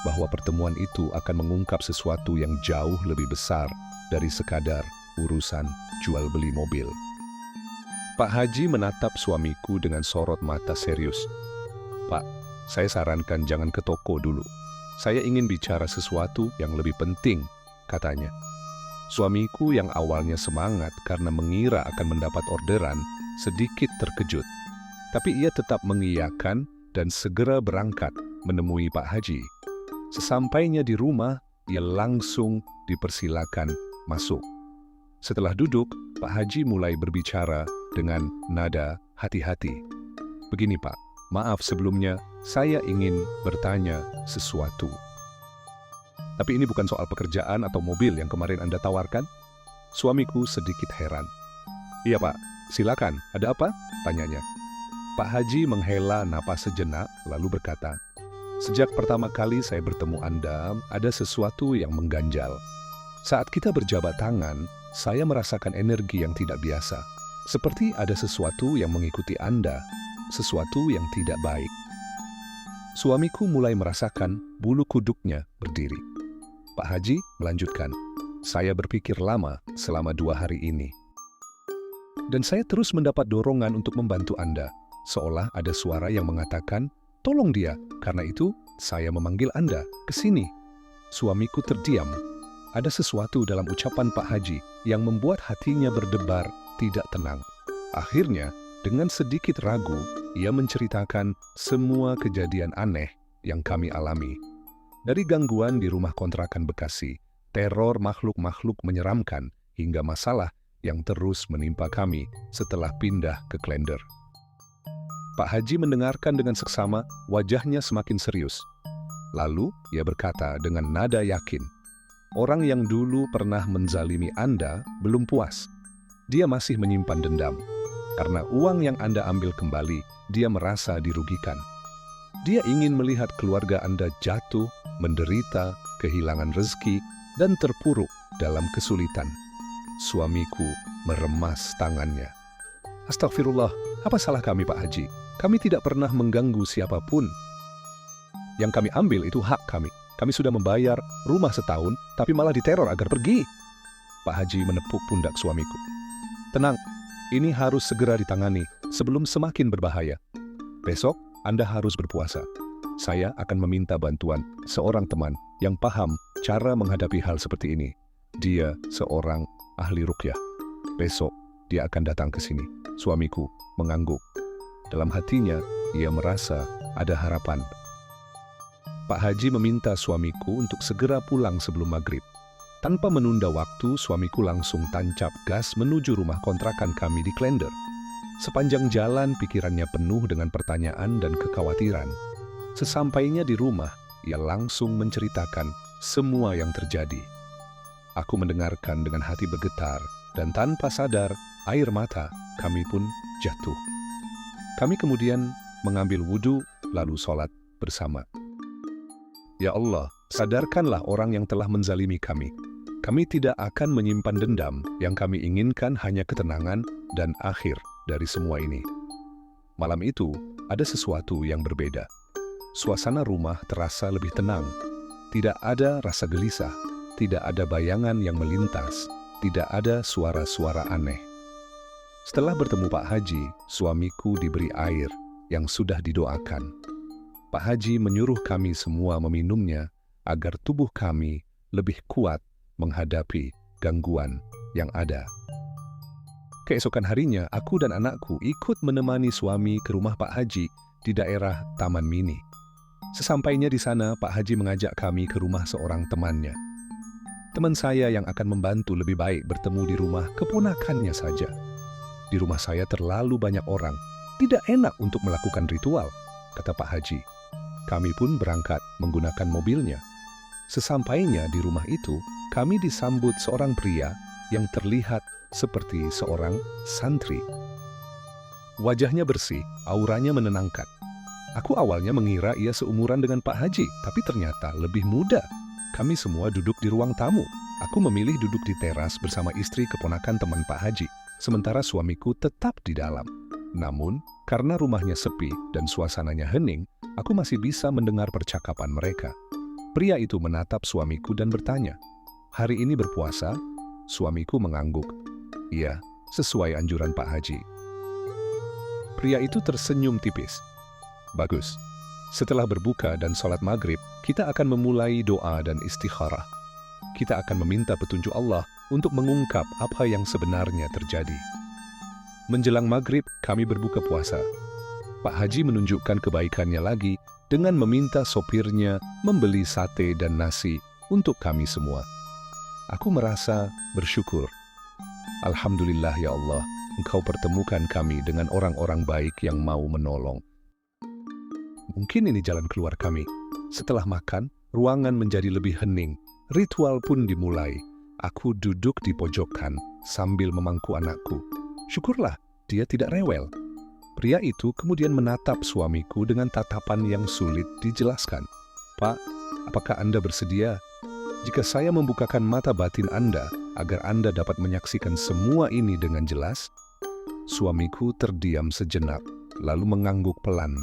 bahwa pertemuan itu akan mengungkap sesuatu yang jauh lebih besar dari sekadar urusan jual beli mobil. Pak Haji menatap suamiku dengan sorot mata serius. "Pak, saya sarankan jangan ke toko dulu. Saya ingin bicara sesuatu yang lebih penting," katanya. Suamiku yang awalnya semangat karena mengira akan mendapat orderan, sedikit terkejut. Tapi ia tetap mengiyakan dan segera berangkat menemui Pak Haji. Sesampainya di rumah, ia langsung dipersilakan masuk. Setelah duduk, Pak Haji mulai berbicara dengan nada hati-hati. "Begini Pak, maaf sebelumnya, saya ingin bertanya sesuatu. Tapi ini bukan soal pekerjaan atau mobil yang kemarin Anda tawarkan?" Suamiku sedikit heran. "Iya Pak, silakan, ada apa?" tanyanya. Pak Haji menghela napas sejenak, lalu berkata, "Sejak pertama kali saya bertemu Anda, ada sesuatu yang mengganjal. Saat kita berjabat tangan, saya merasakan energi yang tidak biasa. Seperti ada sesuatu yang mengikuti Anda, sesuatu yang tidak baik." Suamiku mulai merasakan bulu kuduknya berdiri. Pak Haji melanjutkan, "Saya berpikir lama selama 2 hari ini. Dan saya terus mendapat dorongan untuk membantu Anda. Seolah ada suara yang mengatakan, 'Tolong dia.' Karena itu, saya memanggil Anda ke sini." Suamiku terdiam. Ada sesuatu dalam ucapan Pak Haji yang membuat hatinya berdebar, tidak tenang. Akhirnya, dengan sedikit ragu, ia menceritakan semua kejadian aneh yang kami alami. Dari gangguan di rumah kontrakan Bekasi, teror makhluk-makhluk menyeramkan, hingga masalah yang terus menimpa kami setelah pindah ke Klender. Pak Haji mendengarkan dengan seksama, wajahnya semakin serius. Lalu, ia berkata dengan nada yakin, "Orang yang dulu pernah menzalimi Anda belum puas. Dia masih menyimpan dendam. Karena uang yang Anda ambil kembali, dia merasa dirugikan. Dia ingin melihat keluarga Anda jatuh, menderita, kehilangan rezeki, dan terpuruk dalam kesulitan." Suamiku meremas tangannya. "Astagfirullah, apa salah kami Pak Haji? Kami tidak pernah mengganggu siapapun. Yang kami ambil itu hak kami. Kami sudah membayar rumah setahun, tapi malah diteror agar pergi." Pak Haji menepuk pundak suamiku. "Tenang, ini harus segera ditangani sebelum semakin berbahaya. Besok Anda harus berpuasa. Saya akan meminta bantuan seorang teman yang paham cara menghadapi hal seperti ini. Dia seorang ahli ruqyah. Besok dia akan datang ke sini." Suamiku mengangguk. Dalam hatinya, ia merasa ada harapan. Pak Haji meminta suamiku untuk segera pulang sebelum maghrib. Tanpa menunda waktu, suamiku langsung tancap gas menuju rumah kontrakan kami di Klender. Sepanjang jalan, pikirannya penuh dengan pertanyaan dan kekhawatiran. Sesampainya di rumah, ia langsung menceritakan semua yang terjadi. Aku mendengarkan dengan hati bergetar, dan tanpa sadar, air mata kami pun jatuh. Kami kemudian mengambil wudhu, lalu sholat bersama. "Ya Allah, sadarkanlah orang yang telah menzalimi kami. Kami tidak akan menyimpan dendam, yang kami inginkan hanya ketenangan dan akhir dari semua ini." Malam itu, ada sesuatu yang berbeda. Suasana rumah terasa lebih tenang. Tidak ada rasa gelisah, tidak ada bayangan yang melintas, tidak ada suara-suara aneh. Setelah bertemu Pak Haji, suamiku diberi air yang sudah didoakan. Pak Haji menyuruh kami semua meminumnya agar tubuh kami lebih kuat menghadapi gangguan yang ada. Keesokan harinya, aku dan anakku ikut menemani suami ke rumah Pak Haji di daerah Taman Mini. Sesampainya di sana, Pak Haji mengajak kami ke rumah seorang temannya. Teman saya yang akan membantu lebih baik bertemu di rumah keponakannya saja. Di rumah saya terlalu banyak orang, tidak enak untuk melakukan ritual, kata Pak Haji. Kami pun berangkat menggunakan mobilnya. Sesampainya di rumah itu, kami disambut seorang pria yang terlihat seperti seorang santri. Wajahnya bersih, auranya menenangkan. Aku awalnya mengira ia seumuran dengan Pak Haji, tapi ternyata lebih muda. Kami semua duduk di ruang tamu. Aku memilih duduk di teras bersama istri keponakan teman Pak Haji, sementara suamiku tetap di dalam. Namun, karena rumahnya sepi dan suasananya hening, aku masih bisa mendengar percakapan mereka. Pria itu menatap suamiku dan bertanya, "Hari ini berpuasa?" Suamiku mengangguk. "Iya, sesuai anjuran Pak Haji." Pria itu tersenyum tipis. "Bagus. Setelah berbuka dan sholat maghrib, kita akan memulai doa dan istikharah. Kita akan meminta petunjuk Allah untuk mengungkap apa yang sebenarnya terjadi." Menjelang maghrib, kami berbuka puasa. Pak Haji menunjukkan kebaikannya lagi dengan meminta sopirnya membeli sate dan nasi untuk kami semua. Aku merasa bersyukur. Alhamdulillah ya Allah, Engkau pertemukan kami dengan orang-orang baik yang mau menolong. Mungkin ini jalan keluar kami. Setelah makan, ruangan menjadi lebih hening. Ritual pun dimulai. Aku duduk di pojokan sambil memangku anakku. Syukurlah, dia tidak rewel. Pria itu kemudian menatap suamiku dengan tatapan yang sulit dijelaskan. "Pak, apakah Anda bersedia? Jika saya membukakan mata batin Anda agar Anda dapat menyaksikan semua ini dengan jelas?" Suamiku terdiam sejenak, lalu mengangguk pelan.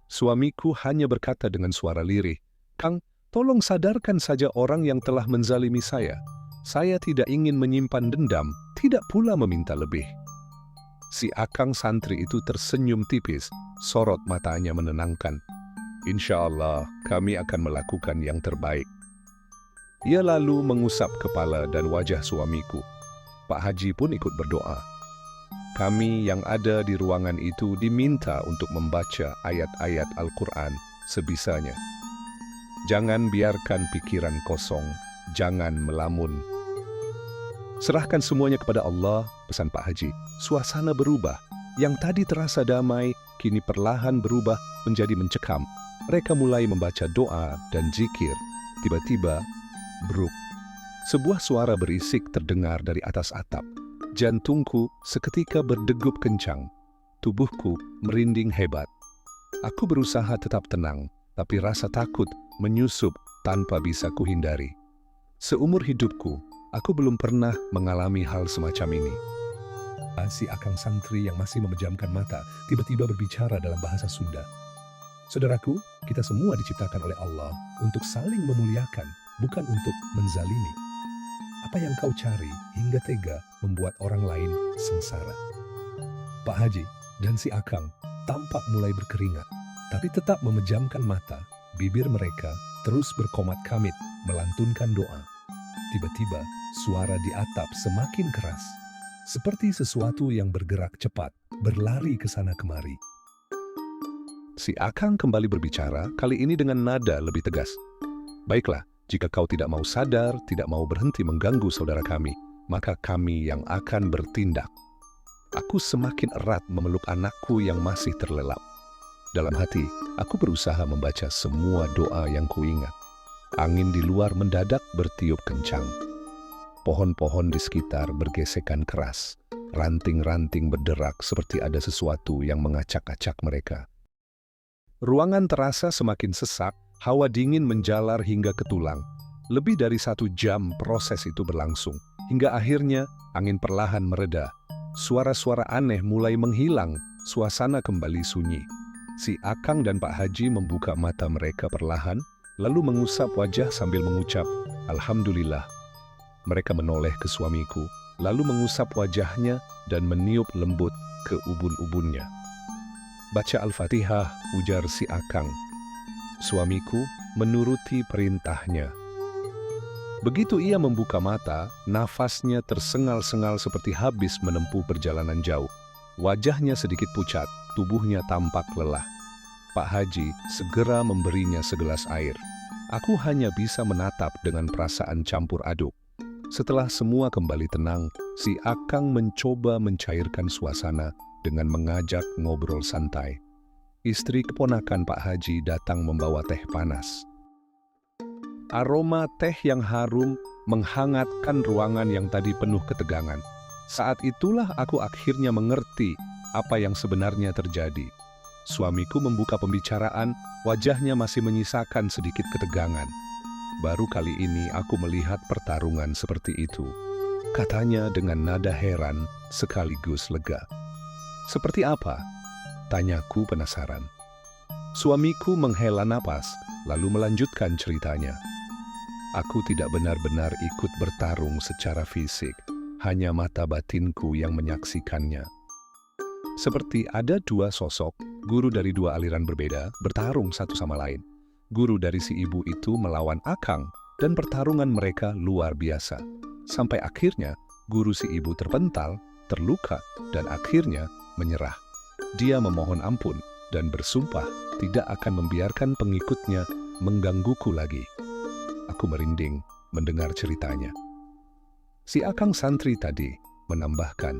Suamiku hanya berkata dengan suara lirih, "Kang, tolong sadarkan saja orang yang telah menzalimi saya. Saya tidak ingin menyimpan dendam, tidak pula meminta lebih." Si akang santri itu tersenyum tipis, sorot matanya menenangkan. "Insya Allah, kami akan melakukan yang terbaik." Ia lalu mengusap kepala dan wajah suamiku. Pak Haji pun ikut berdoa. Kami yang ada di ruangan itu diminta untuk membaca ayat-ayat Al-Quran sebisanya. Jangan biarkan pikiran kosong, jangan melamun. Serahkan semuanya kepada Allah, pesan Pak Haji. Suasana berubah. Yang tadi terasa damai, kini perlahan berubah menjadi mencekam. Mereka mulai membaca doa dan zikir. Tiba-tiba, bruk. Sebuah suara berisik terdengar dari atas atap. Jantungku seketika berdegup kencang. Tubuhku merinding hebat. Aku berusaha tetap tenang, tapi rasa takut menyusup tanpa bisa kuhindari. Seumur hidupku, aku belum pernah mengalami hal semacam ini. Si akang santri yang masih memejamkan mata tiba-tiba berbicara dalam bahasa Sunda. "Saudaraku, kita semua diciptakan oleh Allah untuk saling memuliakan, bukan untuk menzalimi. Apa yang kau cari hingga tega membuat orang lain sengsara?" Pak Haji dan si akang tampak mulai berkeringat, tapi tetap memejamkan mata. Bibir mereka terus berkomat kamit melantunkan doa. Tiba-tiba, suara di atap semakin keras. Seperti sesuatu yang bergerak cepat, berlari ke sana kemari. Si akang kembali berbicara, kali ini dengan nada lebih tegas. "Baiklah, jika kau tidak mau sadar, tidak mau berhenti mengganggu saudara kami, maka kami yang akan bertindak." Aku semakin erat memeluk anakku yang masih terlelap. Dalam hati, aku berusaha membaca semua doa yang kuingat. Angin di luar mendadak bertiup kencang. Pohon-pohon di sekitar bergesekan keras. Ranting-ranting berderak seperti ada sesuatu yang mengacak-acak mereka. Ruangan terasa semakin sesak, hawa dingin menjalar hingga ke tulang. Lebih dari 1 jam proses itu berlangsung, hingga akhirnya angin perlahan mereda. Suara-suara aneh mulai menghilang, suasana kembali sunyi. Si Akang dan Pak Haji membuka mata mereka perlahan, lalu mengusap wajah sambil mengucap, "Alhamdulillah." Mereka menoleh ke suamiku, lalu mengusap wajahnya dan meniup lembut ke ubun-ubunnya. "Baca Al-Fatihah," ujar si Akang. Suamiku menuruti perintahnya. Begitu ia membuka mata, nafasnya tersengal-sengal seperti habis menempuh perjalanan jauh. Wajahnya sedikit pucat, tubuhnya tampak lelah. Pak Haji segera memberinya segelas air. Aku hanya bisa menatap dengan perasaan campur aduk. Setelah semua kembali tenang, si Akang mencoba mencairkan suasana dengan mengajak ngobrol santai. Istri keponakan Pak Haji datang membawa teh panas. Aroma teh yang harum menghangatkan ruangan yang tadi penuh ketegangan. Saat itulah aku akhirnya mengerti apa yang sebenarnya terjadi. Suamiku membuka pembicaraan, wajahnya masih menyisakan sedikit ketegangan. "Baru kali ini aku melihat pertarungan seperti itu," katanya dengan nada heran sekaligus lega. "Seperti apa?" tanyaku penasaran. Suamiku menghela napas, lalu melanjutkan ceritanya. "Aku tidak benar-benar ikut bertarung secara fisik, hanya mata batinku yang menyaksikannya. Seperti ada dua sosok, guru dari dua aliran berbeda, bertarung satu sama lain. Guru dari si ibu itu melawan Akang, dan pertarungan mereka luar biasa. Sampai akhirnya, guru si ibu terpental, terluka, dan akhirnya menyerah. Dia memohon ampun dan bersumpah tidak akan membiarkan pengikutnya menggangguku lagi." Aku merinding mendengar ceritanya. Si Akang santri tadi menambahkan,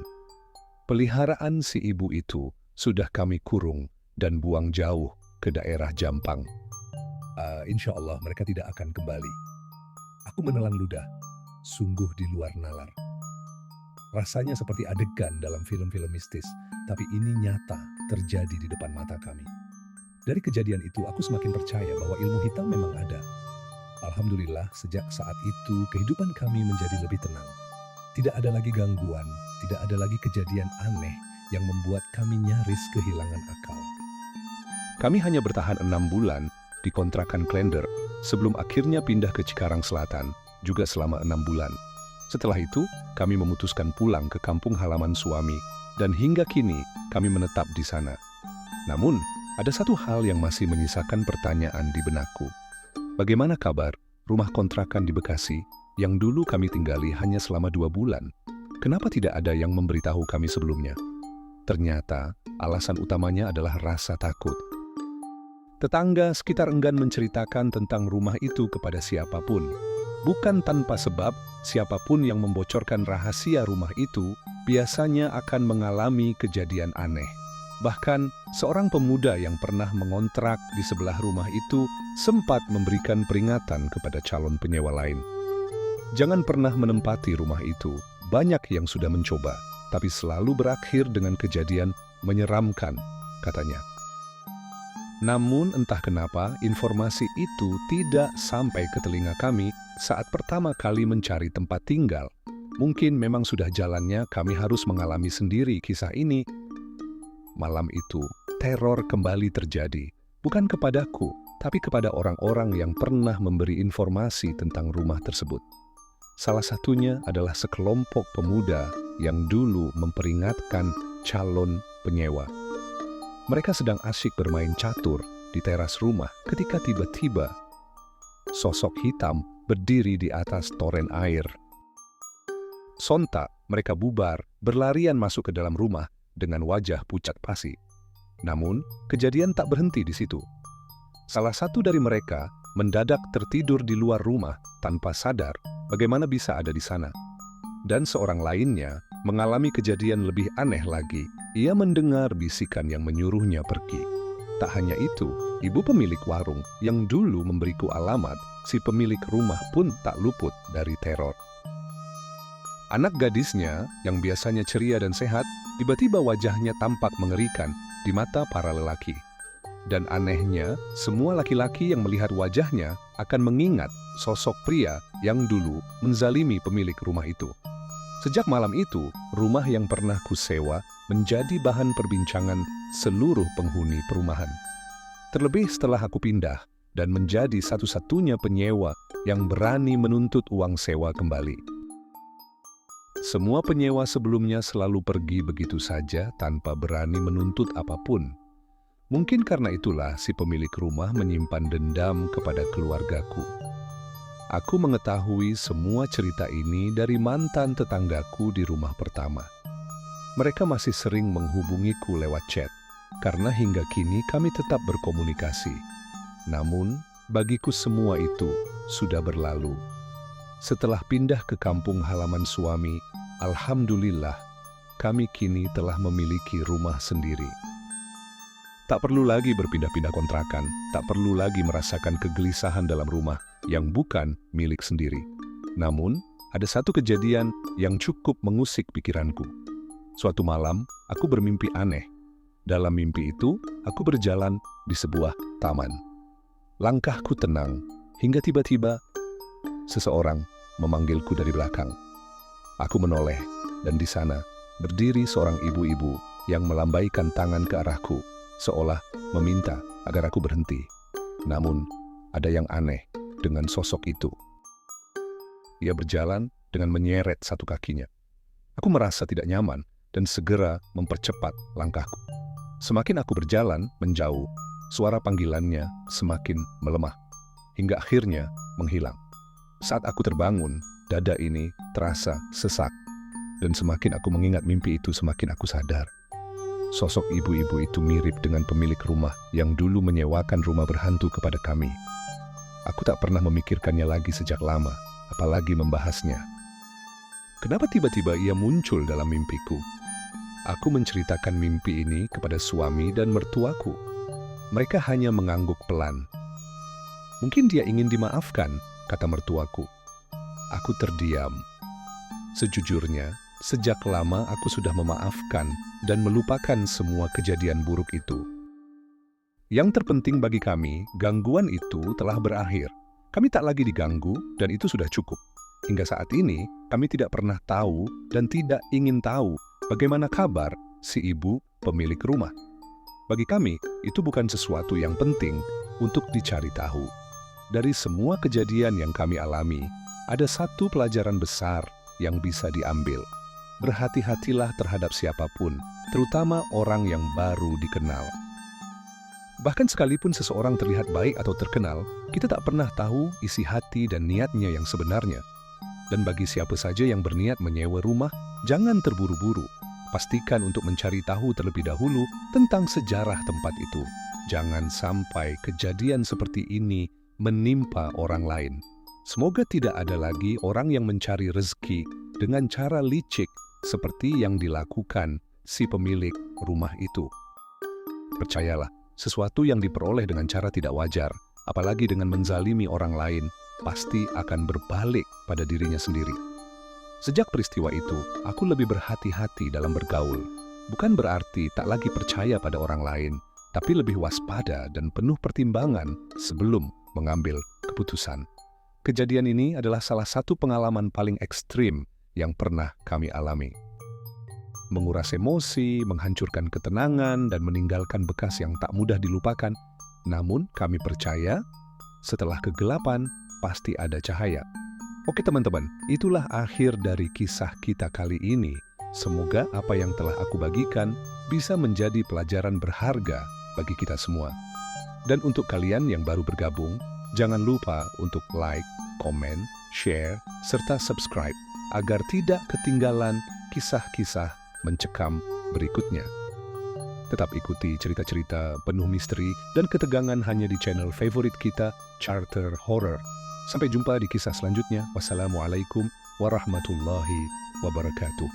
"Peliharaan si ibu itu sudah kami kurung dan buang jauh ke daerah Jampang. Insya Allah mereka tidak akan kembali." Aku menelan ludah, sungguh di luar nalar. Rasanya seperti adegan dalam film-film mistis, tapi ini nyata terjadi di depan mata kami. Dari kejadian itu aku semakin percaya bahwa ilmu hitam memang ada. Alhamdulillah, sejak saat itu kehidupan kami menjadi lebih tenang. Tidak ada lagi gangguan, tidak ada lagi kejadian aneh yang membuat kami nyaris kehilangan akal. Kami hanya bertahan 6 bulan di kontrakan Klender sebelum akhirnya pindah ke Cikarang Selatan, juga selama 6 bulan. Setelah itu, kami memutuskan pulang ke kampung halaman suami, dan hingga kini kami menetap di sana. Namun, ada satu hal yang masih menyisakan pertanyaan di benakku. Bagaimana kabar rumah kontrakan di Bekasi yang dulu kami tinggali hanya selama 2 bulan? Kenapa tidak ada yang memberitahu kami sebelumnya? Ternyata, alasan utamanya adalah rasa takut. Tetangga sekitar enggan menceritakan tentang rumah itu kepada siapapun. Bukan tanpa sebab, siapapun yang membocorkan rahasia rumah itu biasanya akan mengalami kejadian aneh. Bahkan, seorang pemuda yang pernah mengontrak di sebelah rumah itu sempat memberikan peringatan kepada calon penyewa lain. Jangan pernah menempati rumah itu. Banyak yang sudah mencoba, tapi selalu berakhir dengan kejadian menyeramkan, katanya. Namun entah kenapa informasi itu tidak sampai ke telinga kami saat pertama kali mencari tempat tinggal. Mungkin memang sudah jalannya kami harus mengalami sendiri kisah ini. Malam itu, teror kembali terjadi, bukan kepadaku, tapi kepada orang-orang yang pernah memberi informasi tentang rumah tersebut. Salah satunya adalah sekelompok pemuda yang dulu memperingatkan calon penyewa. Mereka sedang asyik bermain catur di teras rumah ketika tiba-tiba sosok hitam berdiri di atas toren air. Sontak mereka bubar, berlarian masuk ke dalam rumah dengan wajah pucat pasi. Namun, kejadian tak berhenti di situ. Salah satu dari mereka mendadak tertidur di luar rumah tanpa sadar bagaimana bisa ada di sana. Dan seorang lainnya mengalami kejadian lebih aneh lagi. Ia mendengar bisikan yang menyuruhnya pergi. Tak hanya itu, ibu pemilik warung yang dulu memberiku alamat, si pemilik rumah pun tak luput dari teror. Anak gadisnya yang biasanya ceria dan sehat, tiba-tiba wajahnya tampak mengerikan di mata para lelaki. Dan anehnya, semua laki-laki yang melihat wajahnya akan mengingat sosok pria yang dulu menzalimi pemilik rumah itu. Sejak malam itu, rumah yang pernah kusewa menjadi bahan perbincangan seluruh penghuni perumahan. Terlebih setelah aku pindah dan menjadi satu-satunya penyewa yang berani menuntut uang sewa kembali. Semua penyewa sebelumnya selalu pergi begitu saja tanpa berani menuntut apapun. Mungkin karena itulah si pemilik rumah menyimpan dendam kepada keluargaku. Aku mengetahui semua cerita ini dari mantan tetanggaku di rumah pertama. Mereka masih sering menghubungiku lewat chat, karena hingga kini kami tetap berkomunikasi. Namun, bagiku semua itu sudah berlalu. Setelah pindah ke kampung halaman suami, alhamdulillah, kami kini telah memiliki rumah sendiri. Tak perlu lagi berpindah-pindah kontrakan, tak perlu lagi merasakan kegelisahan dalam rumah yang bukan milik sendiri. Namun, ada satu kejadian yang cukup mengusik pikiranku. Suatu malam, aku bermimpi aneh. Dalam mimpi itu, aku berjalan di sebuah taman. Langkahku tenang, hingga tiba-tiba seseorang memanggilku dari belakang. Aku menoleh, dan di sana berdiri seorang ibu-ibu yang melambaikan tangan ke arahku, seolah meminta agar aku berhenti. Namun, ada yang aneh dengan sosok itu. Ia berjalan dengan menyeret satu kakinya. Aku merasa tidak nyaman dan segera mempercepat langkahku. Semakin aku berjalan menjauh, suara panggilannya semakin melemah, hingga akhirnya menghilang. Saat aku terbangun, dada ini terasa sesak, dan semakin aku mengingat mimpi itu, semakin aku sadar. Sosok ibu-ibu itu mirip dengan pemilik rumah yang dulu menyewakan rumah berhantu kepada kami. Aku tak pernah memikirkannya lagi sejak lama, apalagi membahasnya. Kenapa tiba-tiba ia muncul dalam mimpiku? Aku menceritakan mimpi ini kepada suami dan mertuaku. Mereka hanya mengangguk pelan. Mungkin dia ingin dimaafkan, kata mertuaku. Aku terdiam. Sejujurnya, sejak lama aku sudah memaafkan dan melupakan semua kejadian buruk itu. Yang terpenting bagi kami, gangguan itu telah berakhir. Kami tak lagi diganggu dan itu sudah cukup. Hingga saat ini, kami tidak pernah tahu dan tidak ingin tahu bagaimana kabar si ibu pemilik rumah. Bagi kami, itu bukan sesuatu yang penting untuk dicari tahu. Dari semua kejadian yang kami alami, ada satu pelajaran besar yang bisa diambil. Berhati-hatilah terhadap siapapun, terutama orang yang baru dikenal. Bahkan sekalipun seseorang terlihat baik atau terkenal, kita tak pernah tahu isi hati dan niatnya yang sebenarnya. Dan bagi siapa saja yang berniat menyewa rumah, jangan terburu-buru. Pastikan untuk mencari tahu terlebih dahulu tentang sejarah tempat itu. Jangan sampai kejadian seperti ini menimpa orang lain. Semoga tidak ada lagi orang yang mencari rezeki dengan cara licik seperti yang dilakukan si pemilik rumah itu. Percayalah, sesuatu yang diperoleh dengan cara tidak wajar, apalagi dengan menzalimi orang lain, pasti akan berbalik pada dirinya sendiri. Sejak peristiwa itu, aku lebih berhati-hati dalam bergaul. Bukan berarti tak lagi percaya pada orang lain, tapi lebih waspada dan penuh pertimbangan sebelum mengambil keputusan. Kejadian ini adalah salah satu pengalaman paling ekstrim yang pernah kami alami. Menguras emosi, menghancurkan ketenangan, dan meninggalkan bekas yang tak mudah dilupakan. Namun kami percaya, setelah kegelapan, pasti ada cahaya. Oke teman-teman, itulah akhir dari kisah kita kali ini. Semoga apa yang telah aku bagikan bisa menjadi pelajaran berharga bagi kita semua. Dan untuk kalian yang baru bergabung, jangan lupa untuk like, komen, share, serta subscribe agar tidak ketinggalan kisah-kisah mencekam berikutnya. Tetap ikuti cerita-cerita penuh misteri dan ketegangan hanya di channel favorit kita, Charter Horror. Sampai jumpa di kisah selanjutnya. Wassalamualaikum warahmatullahi wabarakatuh.